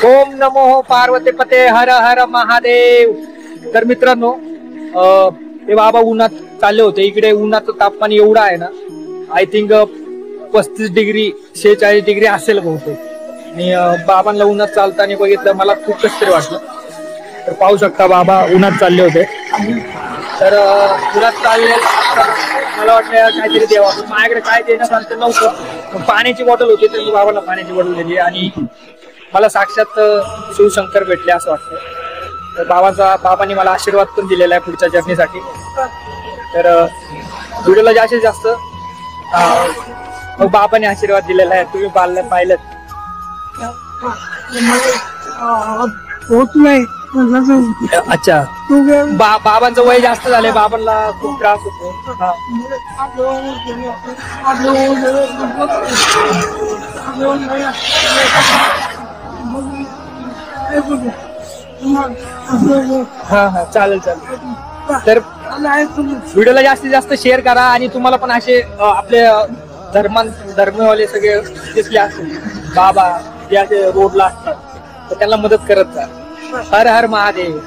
ओम नमो पार्वती पते हर हर महादेव. तर मित्रांनो, ते बाबा उन्हात चालले होते. इकडे उन्हाचं तापमान एवढं आहे ना, आय थिंक 35 डिग्री 46 डिग्री असेल बहुतेक. आणि बाबांना उन्हात चालताना बघितलं, मला खूप कसं तरी वाटलं. तर पाहू शकता बाबा उन्हात चालले होते. तर उन्हात चालले, मला वाटलं काहीतरी देवा, माझ्याकडे काय देण्यासारखं नव्हतं. पाण्याची बॉटल होती, तर मी बाबांना पाण्याची बॉटल दिली आणि मला साक्षात शिवशंकर भेटले असं वाटतं. तर बाबांनी मला आशीर्वाद पण दिलेला आहे पुढच्या जर्नीसाठी. तर व्हिडिओला जास्तीत जास्त मग बाबांनी आशीर्वाद दिलेला आहे, तुम्ही पाहिलं. अच्छा, बाबांचं वय जास्त झालंय, बाबांना खूप त्रास होतो. हा चालेल. तर व्हिडिओला जास्तीत जास्त शेअर करा आणि तुम्हाला पण असे आपले धर्मवाले सगळे दिसले असतील बाबा जे असे रोडला असतात, तर त्यांना मदत करत जा. हर हर महादेव.